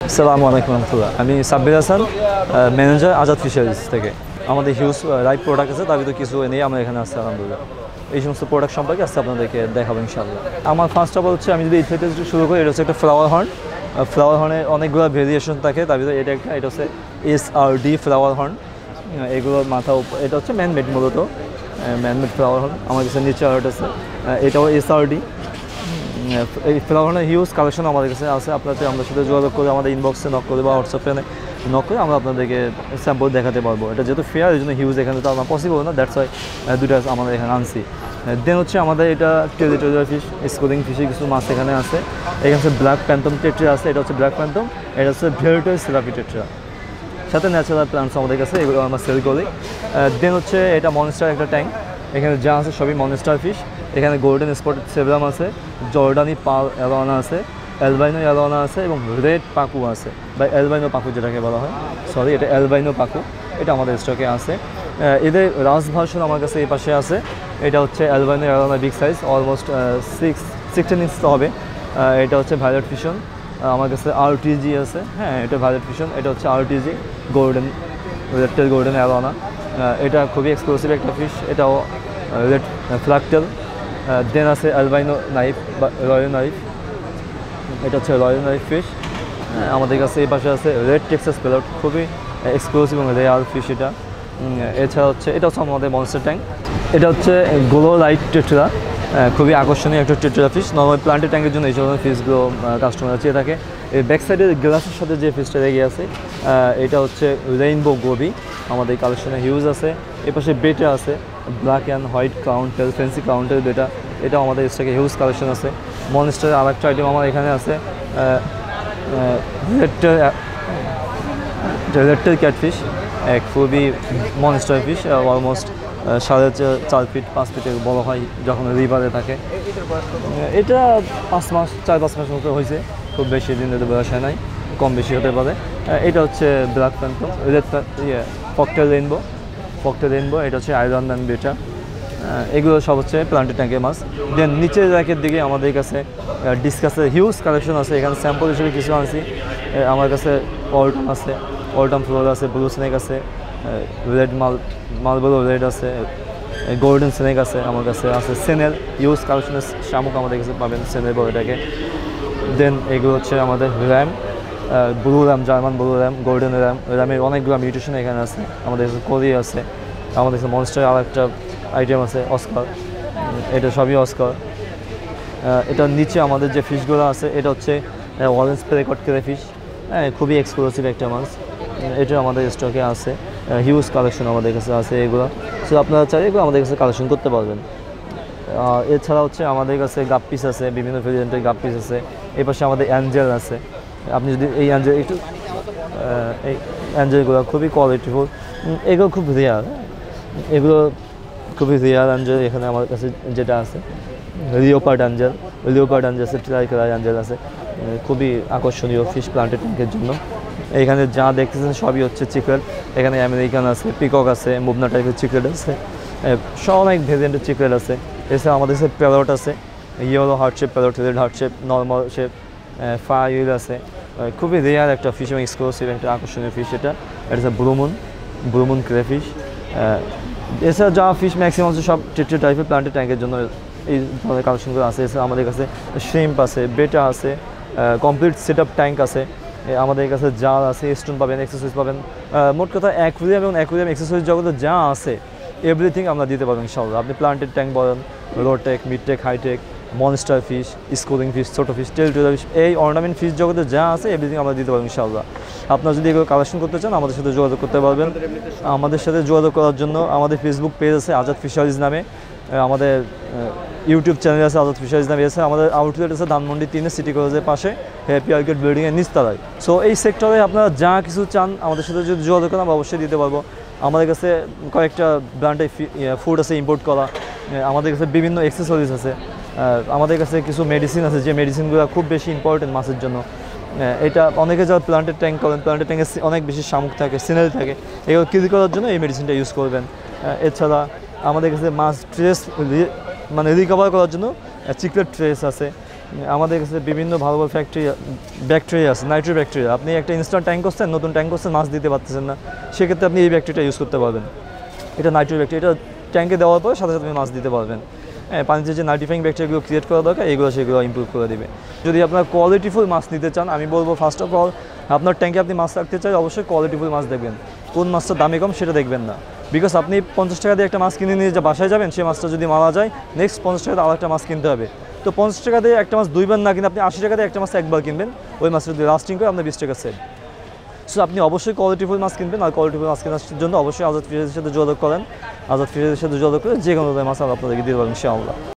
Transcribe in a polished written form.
আসসালামু আলাইকুম রহমতুল্লাহ। আমি সাব্বির হাসান, ম্যানেজার আজাদ ফিশারিজ থেকে। আমাদের হিউজ লাইভ প্রোডাক্ট আছে, তার ভিতরে কিছু নিয়ে আমরা এখানে আসছি আলহামদুলিল্লাহ। এই সমস্ত প্রোডাক্ট সম্পর্কে আজকে আপনাদেরকে দেখাবো ইনশাআল্লাহ। আমার ফার্স্ট অফ অল হচ্ছে, আমি যদি এই থেকে শুরু করি, এটা হচ্ছে একটা ফ্লাওয়ার হর্ন। ফ্লাওয়ার হর্নে অনেকগুলো ভেরিয়েশন থাকে, তার ভিতরে এটা হচ্ছে SRD ফ্লাওয়ার হর্ন। এগুলোর মাথা এটা হচ্ছে ম্যানমেড, মূলত ম্যানমেড ফ্লাওয়ার হর্ন। আমার কাছে নিচে আর্ট আছে, এটাও SRD। এই ফ্লাওয়ার হর্নের হিউজ কালেকশন আমাদের কাছে আছে। আপনাদের আমাদের সাথে যোগাযোগ করে, আমাদের ইনবক্সে নক করে বা হোয়াটসঅ্যাপে নক করে আমরা আপনাদেরকে স্যাম্পল দেখাতে পারবো। এটা যেহেতু ফেয়ার, এই জন্য হিউজ এখানে তো আমার পসিবল না, দ্যাটস ওয়াই দুটো আমাদের এখানে আনছি। দেন হচ্ছে আমাদের এটা টেরিটোরিয়াল ফিশ, স্কুলিং ফিশের কিছু মাছ এখানে আছে। এখানে হচ্ছে ব্ল্যাক প্যান্টম টেট্রা আছে, এটা হচ্ছে ব্ল্যাক প্যান্টম, এটা হচ্ছে ভেরিটাস সেরাপি টেট্রা। সাথে ন্যাচারাল প্লান্টস আমাদের কাছে, এগুলো আমরা সেল করি। দেন হচ্ছে এটা মনস্টার একটা ট্যাঙ্ক, এখানে যা আছে সবই মনস্টার ফিশ। এখানে গোল্ডেন স্পট সেভরাম আছে, জর্ডানি পাল অ্যালোয়ানা আছে, অ্যালবাইনো অ্যালোয়ানা আছে এবং রেড পাকু আছে, বা অ্যালবাইনো পাকু যেটাকে বলা হয়, সরি এটা অ্যালবাইনো পাকু, এটা আমাদের স্টকে আছে। এদের রাস ভার্সন আমার কাছে এই পাশে আছে। এটা হচ্ছে albino arowana big size, almost 16 inch হবে। এটা হচ্ছে ভায়োলেট ফিশন, আমার কাছে RTG আছে। হ্যাঁ, এটা ভায়োলেট ফিশন, এটা হচ্ছে RTG গোল্ডেন, রেডটেল গোল্ডেন অ্যালোয়ানা। এটা খুবই এক্সক্লুসিভ একটা ফিশ, এটাও রেড ফ্ল্যাকটেল। দেন আছে অ্যালবাইনো নাইফ বা রয়্যাল নাইফ, এটা হচ্ছে রয়্যাল নাইফ ফিশ। আমাদের কাছে এই পাশে আছে রেড টেক্সাস প্যারট, খুবই এক্সক্লুসিভ এবং রেয়ার ফিশ এটা। এছাড়া হচ্ছে এটা হচ্ছে আমাদের মনস্টার ট্যাঙ্ক, এটা হচ্ছে গ্লো লাইট টেট্রা, খুবই আকর্ষণীয় একটা টেট্রা ফিশ। নর্মাল প্লান্টের ট্যাঙ্কের জন্য এই ধরনের ফিশগুলো কাস্টমার চেয়ে থাকে। এই ব্যাক সাইডের গ্লাসের সাথে যে ফিশটা লেগে আছে, এটা হচ্ছে রেইনবো গোবি, আমাদের কালেকশনে হিউজ আছে। এ পাশে বেটা আছে, black and white counter, fancy counter বেটা, এটাও আমাদের স্টকে হিউজ কালেকশন আছে। মনস্টারের আর একটা আইটেম আমার এখানে আছে, রেডটেল ক্যাটফিশ, খুবই মনস্টার ফিশ, অলমোস্ট 4.5 ফিট 5 ফিটের বড় হয় যখন রিভারে থাকে। এটা 4-5 মাস মতো হয়েছে, খুব বেশি দিন ধরে বয়স হয় নাই, কম বেশি হতে পারে। এটা হচ্ছে ব্ল্যাক প্যান্টম, ফকটেল রেইনবো, এটা হচ্ছে আয়রন অ্যান্ড বেটা। এগুলো সব হচ্ছে প্লান্টেড ট্যাঙ্কের মাছ। দেন নিচের র্যাকের দিকে আমাদের কাছে ডিসকাসের হিউজ কালেকশন আছে। এখানে স্যাম্পল হিসেবে কিছু আনছি। আমার কাছে অল্টাম ফ্লোর আছে, ব্লু স্নেক আছে, রেড মালবোরো রেড আছে, গোল্ডেন স্নেক আছে, আমার কাছে আছে সেনেল হিউজ কালেকশনের শামুক আমাদের কাছে পাবেন, সেনেল বড়টাকে। দেন এগুলো হচ্ছে আমাদের ram, blue ram, German blue ram, golden র্যামের অনেকগুলো মিউটেশন এখানে আছে। আমাদের কাছে কোরি আছে, আমাদের কাছে মনস্টার আর একটা আইটেম আছে অস্কার, এটা সবই অস্কার। এটার নিচে আমাদের যে ফিশগুলো আছে, এটা হচ্ছে অরেঞ্জ প্যারাকট ক্রেফিশ, খুবই এক্সক্লুসিভ একটা মাছ, এটা আমাদের স্টকে আছে। হিউজ কালেকশন আমাদের কাছে আছে এগুলো, সো আপনারা চাইলে এগুলো আমাদের কাছে কালেকশন করতে পারবেন। এছাড়া হচ্ছে আমাদের কাছে গাপ্পিস আছে, বিভিন্ন ভেরিয়েন্টের গাপ্পিস আছে। এই পাশে আমাদের অ্যাঞ্জেল আছে। আপনি যদি এই অ্যাঞ্জেলগুলো খুবই কোয়ালিটিফুল, এগুলো খুব রেয়ার, এগুলো খুবই রেয়ার অ্যাঞ্জেল। এখানে আমার কাছে যেটা আছে লিওপার্ড অ্যাঞ্জেল আছে, ট্রাই কালার অ্যাঞ্জেল আছে, খুবই আকর্ষণীয় ফিশ প্লান্টেড ট্যাঙ্কের জন্য। এখানে যা দেখতেছেন সবই হচ্ছে চিকলেট। এখানে আমেরিকান আছে, পিকক আছে, মুভনা টাইপের চিকলেট আছে, সব অনেক ভেরিয়েন্টের চিকলেট আছে। এছাড়া আমাদের কাছে প্যারট আছে, yellow heart shape parrot, red heart shape, normal shape, file আছে। খুবই রেয়ার একটা ফিশ এবং এক্সক্লুসিভ একটা আকর্ষণীয় ফিশ এটা হচ্ছে ব্লুমুন ক্রেফিশ। এছাড়া যা ফিশ ম্যাক্সিমাম হচ্ছে সব টেট্রা টাইপের প্লান্টেড ট্যাঙ্কের জন্য এই ধরনের কালেকশনগুলো আছে। এছাড়া আমাদের কাছে শ্রিম্প আছে, বেটা আছে, কমপ্লিট সেট আপ ট্যাঙ্ক আছে। আমাদের কাছে জাল আছে, স্টোন পাবেন, এক্সেসরিজ পাবেন, মোট কথা অ্যাকুরিয়াম এবং অ্যাকুরিয়াম এক্সেসরিজ জগতে যা আছে এভরিথিং আমরা দিতে পারবো ইনশাআল্লাহ। আপনি প্লান্টেড ট্যাঙ্ক বলেন, low tech, mid tech, high tech, monster fish, schooling fish, ছোটো ফিশ, টেরিটোরিয়াল ফিশ, এই অর্নামেন্ট ফিশ জগতে যা আছে এভরিথিং আমরা দিতে পারবো ইনশাআল্লাহ। আপনারা যদি এগুলো কালেকশন করতে চান আমাদের সাথে যোগাযোগ করতে পারবেন। আমাদের সাথে যোগাযোগ করার জন্য আমাদের ফেসবুক পেজ আছে আজাদ ফিশারিজ নামে, আমাদের ইউটিউব চ্যানেল আছে আজাদ ফিশারিজ নামে। আছে আমাদের আউটলেট আছে ধানমন্ডি 3 সিটি কলেজের পাশে, হ্যাপি আর্কেড বিল্ডিংয়ের নিচতলায়। সো এই সেক্টরে আপনারা যা কিছু চান আমাদের সাথে যদি যোগাযোগ করেন আমরা অবশ্যই দিতে পারবো। আমাদের কাছে কয়েকটা ব্র্যান্ডের ফুড আছে ইম্পোর্ট করা, আমাদের কাছে বিভিন্ন অ্যাক্সেসরিজ আছে, আমাদের কাছে কিছু মেডিসিন আছে যে মেডিসিনগুলো খুব বেশি ইম্পর্টেন্ট মাছের জন্য। এটা অনেকে যারা প্লান্টেড ট্যাঙ্ক করেন, প্লান্টেড ট্যাঙ্কে অনেক বেশি শামুক থাকে, সিনেল থাকে, এগুলো কিল করার জন্য এই মেডিসিনটা ইউজ করবেন। এছাড়া আমাদের কাছে মাছ ট্রেস মানে রিকভার করার জন্য চিকলেট ট্রেস আছে, আমাদের কাছে বিভিন্ন ভালো ভালো ব্যাকটেরিয়া আছে, নাইট্রো ব্যাকটেরিয়া। আপনি একটা ইনস্ট্যান্ট ট্যাঙ্ক করছেন, নতুন ট্যাঙ্ক করছেন, মাছ দিতে পারতেছেন না, সেক্ষেত্রে আপনি এই ব্যাকটেরিয়াটা ইউজ করতে পারবেন। এটা নাইট্রো ব্যাকটেরিয়া, এটা ট্যাঙ্কে দেওয়ার পরে সাথে সাথে আপনি মাছ দিতে পারবেন। হ্যাঁ, পানিতে যে নাইট্রিফাইং ব্যাকটেরিয়াগুলো ক্রিয়েট করা দরকার, সেগুলো ইমপ্রুভ করে দিবে। যদি আপনার কোয়ালিটিফুল মাছ নিতে চান, আমি বলবো ফার্স্ট অফ অল আপনার ট্যাঙ্কে আপনি মাছ রাখতে চাই, অবশ্যই কোয়ালিটিফুল মাছ দেখবেন। কোন মাছটা দামে কম সেটা দেখবেন না, বিকজ আপনি 50 টাকা দিয়ে একটা মাছ কিনে নিয়ে যে বাসায় যাবেন, সেই মাছটা যদি মারা যায়, নেক্সট 50 টাকা দিয়ে আরেকটা মাছ কিনতে হবে। তো 50 টাকা দিয়ে একটা মাছ দুইবার না কিনে আপনি 80 টাকা দিয়ে একটা মাছ একবার কিনবেন, ওই মাছটা যদি লাস্টিং করে আপনার 20 টাকা সেভ। সো আপনি অবশ্যই কোয়ালিটিফুল মাছ কিনবেন, আর কোয়ালিটিফুল মাছ কেনার জন্য অবশ্যই আজাদ ফিশারিজের সাথে যোগাযোগ করেন। আজাদ ফিশারিজের সাথে যোগাযোগ করে যে কোনো মাছ আমরা আপনাদেরকে দিতে পারবেন ইনশাআল্লাহ।